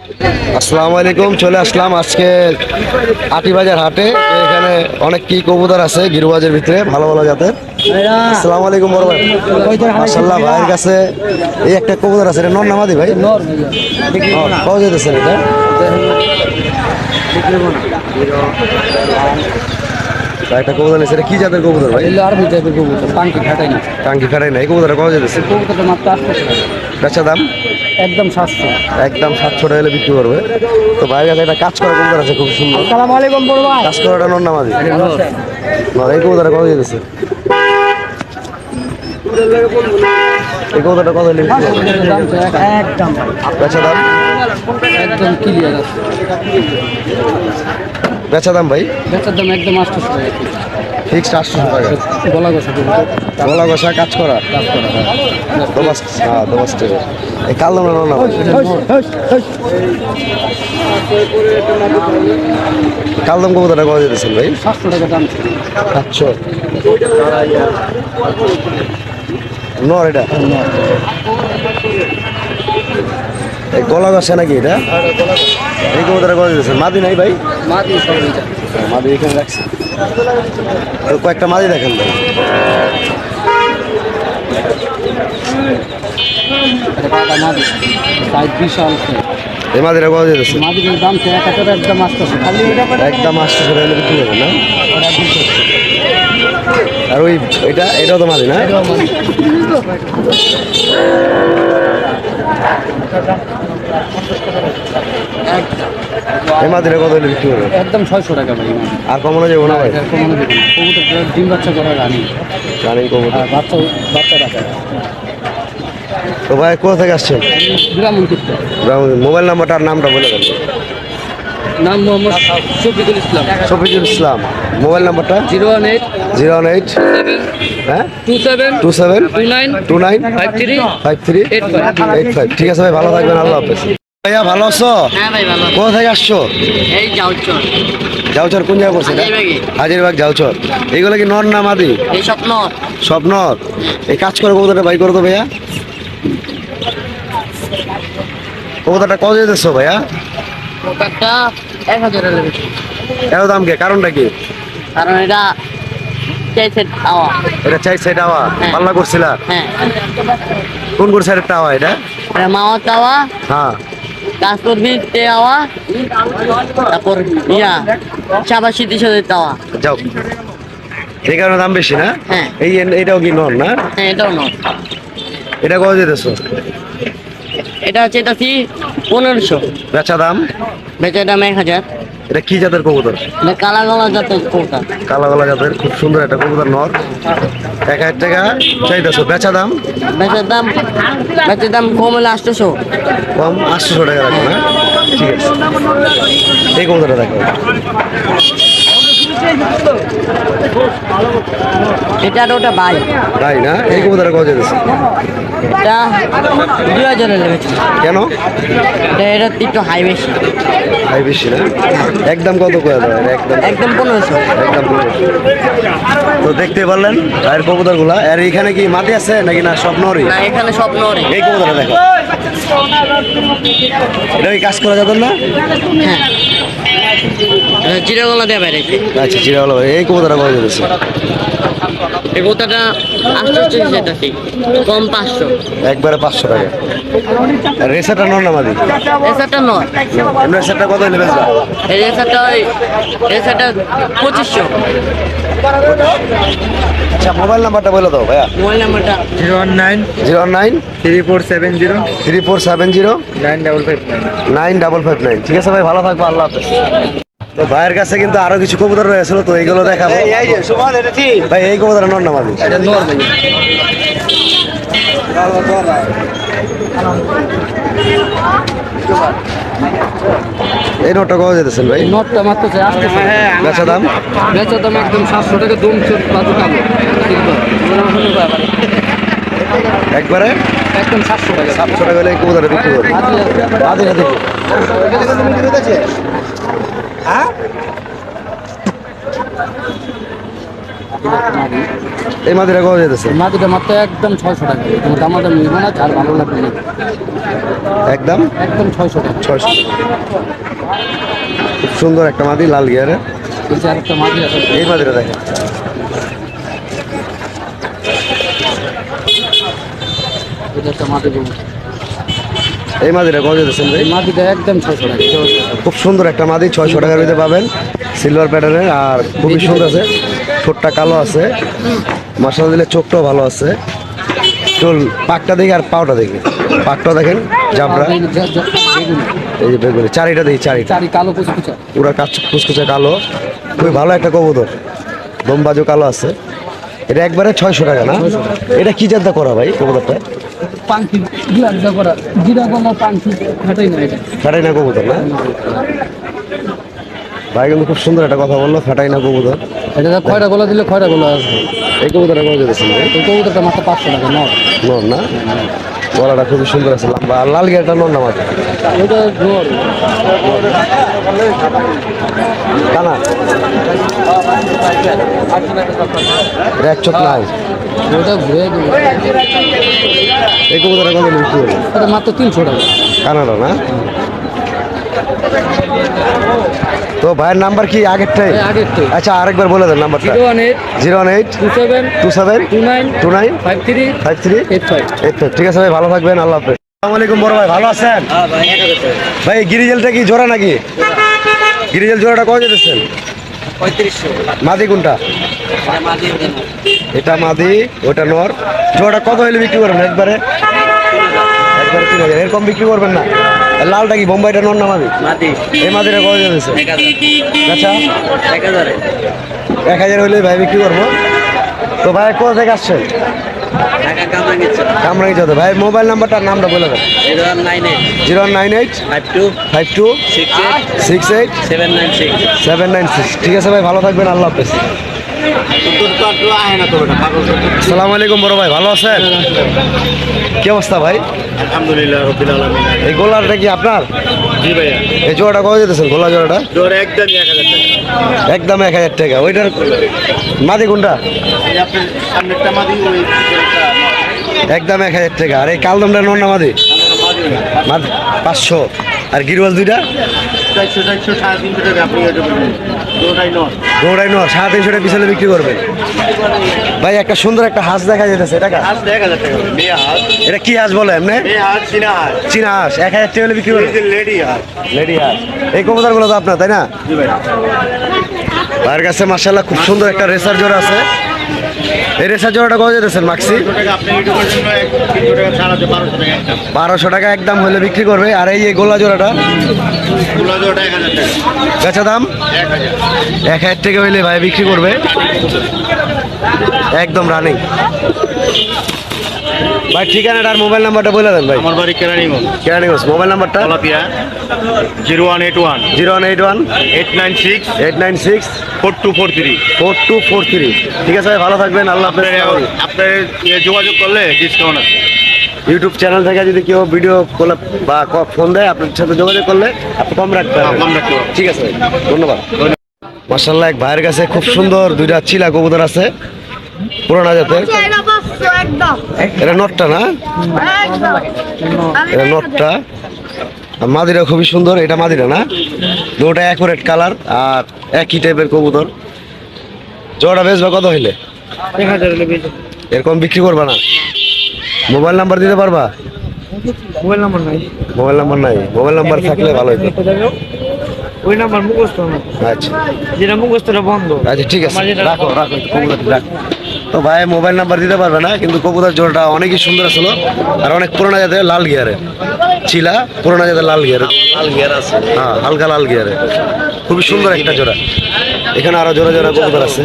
আসসালামু আলাইকুম। চলে আসলাম আজকে আটিবাজার হাটে। এখানে অনেক কি কবুতর আছে গিরুবাজের ভিতরে, ভালো ভালো জাতের। আসসালামু আলাইকুম বড় ভাই। মাশাআল্লাহ, ভাইয়ের কাছে এই একটা কবুতর আছে, এটা নর না মাদি ভাই? নর। কত যেতেছেন এটা? একটা কবুতর আছে, এটা কি জাতের কবুতর ভাই? আরবি টাইপের কবুতর, টাঙ্কি খাটাই না। টাঙ্কি খাটাই না। এই কবুতরটা কত যেতেছে? কবুতরটা মাত্র 800 টাকা। বেচা দাম একদম 700। একদম 700 টাকা হলে বিক্রি করবে। তো ভাইয়ের কাছে একটা কাজ করা কবুতর আছে, খুব সুন্দর। আসসালামু আলাইকুম বড় ভাই। কাজ করাটা নর না মাদি? নর। এই কবুতরটা কত যেতেছে? এই কবুতরটা কত হলে বিক্রি করবে? একদম বেচা দাম একদম ক্লিয়ার আছে। বেচা দাম ভাই বেচার দাম একদম 800 টাকা। ফিক্সড 800 টাকা। গলা গসা কবুতর, গলা ঘষা কাজ করা। কাজ করা হয়। দোবাস টাকা। এই কালো না না ভাই? কালদম কবুতরটা কত যেতেছেন ভাই? 700 টাকা দাম। 700। নর এটা? এই গলা ঘষা নাকি এটা? এই কবুতরটা কত যেতেছেন? মাদি নাই ভাই? মাদি সব এটা। মাদি এখানে রাখছি। তো কয়েকটা মাদি দেখেন ভাই। এটা পাটা মাদি। সাইজ বিশাল সাইজ। এই মাদিটা কত যেতেছে? মাদির দাম 1000 টাকা, একদম 800 খালি এটা একদম 800 টাকা হলে বিক্রি হবে না? ওটা 200। আর ওই এটাও তো মাদি না? এই মাদিটা কত হলে বিক্রি হবে? একদম 600 টাকা ভাই। আর কমানো যাবো না ভাই? কমানো দেবেন। কবুতর ডিম বাচ্চা করা রানি। জানি কবুতর। আর বাচ্চা রাখা। তো ভাই কোথা থেকে আসছেন? গ্রামীণ করতে। মোবাইল নাম্বারটা আর নামটা বলে দেন। নাম মোহাম্মদ শফিকুল ইসলাম। শফিকুল ইসলাম। মোবাইল নাম্বারটা? 018 018 হ্যাঁ 27 27 29 29 53 53 85। ঠিক আছে ভাই, ভালো থাকবেন, আল্লাহ হাফেজ। ভাইয়া ভালো আছো? হ্যাঁ ভাই ভালো। কোথা থেকে আসছো? এই যাওচর। যাওচর কোন জায়গা পড়ছে? হাজিরবাগ যাওচর। এইগুলো কি নর না মাদি? এই স্বপ্ন। সব নর। এই কাজ করে কবুতরটা বাই করো তো ভাইয়া। কবুতরটা কত যেতেছো ভাইয়া? ওটা 1000 এর লেগে। এত দাম কে? কারণটা কি? কারণ এটা চাইছে আওয়া। এটা চাই সাইড আওয়া পাল্লা করছিলা? হ্যাঁ। কোন সাইডের আওয়া এটা? এটা মাওয়া তাওয়া। হ্যাঁ। কাজ করবি তে আওয়া। তারপর ইয়া চাবাসি দিশে তাওয়া। যাও। এই কারণে দাম বেশি না? হ্যাঁ। এইটাও কি নর না? হ্যাঁ এটাও নয়। এটা কত যেতেছো? এটা হচ্ছে এটা 1500। বেচা দাম? বেচার দাম 1000। এটা কি জাতের কবুতর? এটা কালা গলা জাতের কবুতর। কালা গলা জাতের, খুব সুন্দর একটা কবুতর নর। 1000 টাকা চাইতেছো। বেচা দাম? বেচার দাম কম হলে 800। কম 800 টাকা রাখো না? ঠিক আছে। এই কবুতরটা দেখো। এটা আর ওটা ভাই। তাই না? এই কবুতরটা কত যেতেছে? এটা 2000 এর লেগেছে। কেন? এটা একটু হাই বেশি। ভাই বেশি না? একদম কত করে দেয়? একদম 1500। একদম 1500। তো দেখতে পারলেন ভাইয়ের কবুতর গুলা। আর এখানে কি মাটি আছে নাকি না সব নরই? না এখানে সব নরে। এই কবুতরটা দেখো। এটা কি কাজ করা যাবে না? হ্যাঁ চিরাগলা দিয়ে বেড়েছে। আচ্ছা চিরাওয়ালা ভাই। এই কবুতরটা কত যেতেছে? এই বোতাটা 800 যেতেছি, কম 500। একবারে 500 টাকা। আর রেসারটা নর না মাদি? রেসারটা নয়। রেসারটা কত হলে বেচবা? এই রেসারটা 2500। আচ্ছা মোবাইল নাম্বারটা বলে দাও ভাইয়া। মোবাইল নাম্বারটা 019 09 3470 3470 9559। 9559। ঠিক আছে ভাই, ভালো থাকবো, আল্লাহ হাফেজ। তো ভাইয়ের কাছে কিন্তু আরো কিছু কবুতর রয়েছিল, তো এইগুলো দেখাবো। ভাই এই কবুতর নর না মাদি? এটা নর ভাই। এই নোটটা কত যেতেছেন ভাই? নটটা মাত্র 800। বেচা দাম? বেচার দাম একদম 700 টাকা। দুম চোট বাজু কালো একবারে একদম 700 টাকা। 700 টাকা হলে এই কবুতরটা বিক্রি করবে। মাদি না দেখি। এই মাদিরা কত যেতেছে? মাটিটা মাত্র একদম 600 টাকা, তোমার দামাদাম নিবে না, আর ভালো লাগবে না, একদম একদম 600 টাকা। 600। খুব সুন্দর একটা মাদি লাল গিয়ারে। এই যে আরেকটা মাটি আছে, এই মাদিরা দেখেন, এটা একটা মাটি দেবো। এই মাদিরা কত যেতেছেন ভাই? এই মাটিটা একদম 600 টাকা। খুব সুন্দর একটা মাদি, 600 টাকার ভিতরে পাবেন, সিলভার প্যাটার্নের, আর খুবই সুন্দর আছে, ঠোঁটটা কালো আছে, মশলা দিলে চোখটাও ভালো আছে। চুল পাকটা দেখি আর পাওটা দেখি, পাকটাও দেখেন জাবরা, এই যে বেগুনি, চারিটা দেখি, চারিটা চারি কালো কুচকুচা। পুরা কুচকুচা কালো, খুবই ভালো একটা কবুতর, দমবাজও কালো আছে। এটা একবারে 600 টাকা না? এটা কি জাতটা করা ভাই কবুতরটা? পাঙ্কি গিলার করা, গিরা গলা পাঙ্কি খাটাই না এটা। ফাটাই না কবুতর না ভাই? কিন্তু খুব সুন্দর একটা কথা বললো, ফাটাই না কবুতর। এটা তো খয়রা গলা দিলে খয়রা গলা আসবে। এই কবুতরটা কত যেতেছেন ভাই? এই কবুতরটা মাত্র 500 টাকা নর। নর না? গলাটা খুবই সুন্দর আছে, লম্বা, আর লাল গিয়ারটা নর না মাত্র? ওইটা নর। কানা এটা এক চোখ নাই। ওইটা ঘুরে দেবো। এই কবুতরটা কত বিক্রি করবে? এটা মাত্র 300 টাকা। কানাডা না? তো ভাইয়ের নাম্বার কি আগেরটাই? এই আগের তো আচ্ছা আরেকবার বলে দেন নাম্বারটা। 018 018 27 27 29 29 53 53 85। ঠিক আছে ভাই, ভালো থাকবেন, আল্লাহ হাফেজ। আসসালামু আলাইকুম বড় ভাই, ভালো আছেন? ভাই গিরিজেলটা কি জোড়া নাকি? গিরিজেল জোড়াটা কত যেতেছেন? 3500। মাদি কোনটা? এটা মাদি দেন। এটা মাদি, ওটা নর। জোড়াটা কত হলে বিক্রি করবেন একবারে? একবারে 3000, এরকম বিক্রি করবেন না? আর লালটা কি বোম্বাইটা নর না মাদি? মাদি এই মাদিটা কত যেতেছে? 1000। আচ্ছা 1000 1000 হলে ভাই বিক্রি করবো। তো ভাই কোথা থেকে আসছেন? টাকা কামা গেছে। কামরাঙ্গি যাতে ভাই, মোবাইল নাম্বারটার নামটা বলে দেন। 098 098 52 52 68 68 796। 796। ঠিক আছে ভাই, ভালো থাকবেন, আল্লাহ হাফেজ। আসসালামু আলাইকুম বড় ভাই, ভালো আছেন? কি অবস্থা ভাই? আলহামদুলিল্লাহ রাব্বিল আলামিন। এই গোলাটা কি আপনার? জি ভাইয়া, এই জোড়াটা কত যেতেছেন? গোলা জোড়াটা জোর একদম 1000 টাকা। একদম 1000 টাকা। ওইটার মাদি কোনটা? এই আপনার সামনেরটা মাদি, ওই একদম 1000 টাকা। আর এই কালদমটা নর না মাদি? মাদি 500। আর গিরওয়াল দুইটা 400 350 টাকা। আপনি এটা বলুন, জোরটাই নয়। দৌড়াই নর 350 টাকা পিছনে বিক্রি করবেন। ভাই একটা সুন্দর একটা হাঁস দেখা যেতেছে, এটা কার? হাঁস 1000 টাকা। মেয়ে হাঁস, এটা কি হাঁস বলে এমনি? মেয়ে হাঁস, চীনা হাঁস, চীনা হাঁস 1000 টাকা হলে বিক্রি এই করবেন। যে লেডি হাঁস। লেডি হাঁস। এই কবুতরগুলো তো আপনার, তাই না? জি ভাই। ভাইয়ের কাছে মাশাআল্লাহ খুব সুন্দর একটা রেসার জোড়া আছে। এই রেসার জোড়াটা কত যেতেছেন মাক্সি? 400 টাকা। আপনি ইউটিউবের জন্য 300 টাকা ছাড় আছে, 1200 টাকা একদম। 1200 টাকা একদম হলে বিক্রি করবে। আর এই গোলা জোড়াটা গোলা জোরটা 1000 টাকা। বেচা দাম 1000। 1000 টাকা হইলে ভাই বিক্রি করবে, একদম রানিং। ভাই ঠিকানাটা আর মোবাইল নাম্বারটা বলে দেন ভাই। আমার বাড়ি কেরানীগঞ্জ, কেরানীগঞ্জ। মোবাইল নাম্বারটা কলাপিয়া, 0181 0181 896 896 4243। 4243। ঠিক আছে ভাই, ভালো থাকবেন, আল্লাহ হাফেজ। আপনার যোগাযোগ করলে ডিসকাউন্ট আছে। ইউটিউব চ্যানেল থেকে যদি কেউ ভিডিও কল বা ফোন দেয়, আপনার সাথে যোগাযোগ করলে আপনি কম রাখতে পারবেন। কম রাখতে পারবেন। ঠিক আছে ভাই, ধন্যবাদ। মাশাআল্লাহ এক ভাইয়ের কাছে খুব সুন্দর দুইটা চিলা কবুতর আছে, পুরানা জাতের। এটা নটটা না? এটা নটটা। আর মাদিরা খুবই সুন্দর, এটা মাদিরা না? দুটা অ্যাকুরেট কালার আর একই টাইপের কবুতর। জোড়া বেচবা কত হইলে? 1000 হলে বেশি। এরকম বিক্রি করবা না? মোবাইল নাম্বার দিতে পারবা? মোবাইল নাম্বার নাই। মোবাইল নাম্বার নাই? মোবাইল নাম্বার থাকলে ভালো হইতো। ওই নাম্বার মুখস্থ না, আচ্ছা যেটা মুখস্থটা বন্ধ। আচ্ছা ঠিক আছে, আমার যেটা- রাখো রাখো কবুতর রাখো। তো ভাই মোবাইল নাম্বার দিতে পারবে না, কিন্তু কবুতর জোড়াটা অনেকই সুন্দর ছিল, আর অনেক পুরোনো জাতের লাল গিয়ারে ছিলা, পুরোনো জাতের লাল গিয়ারে। লাল গিয়ার আছে, হ্যাঁ হালকা লাল গিয়ারে, খুবই সুন্দর একটা জোড়া। এখানে আরো জোড়া জোড়া কবুতর আছে।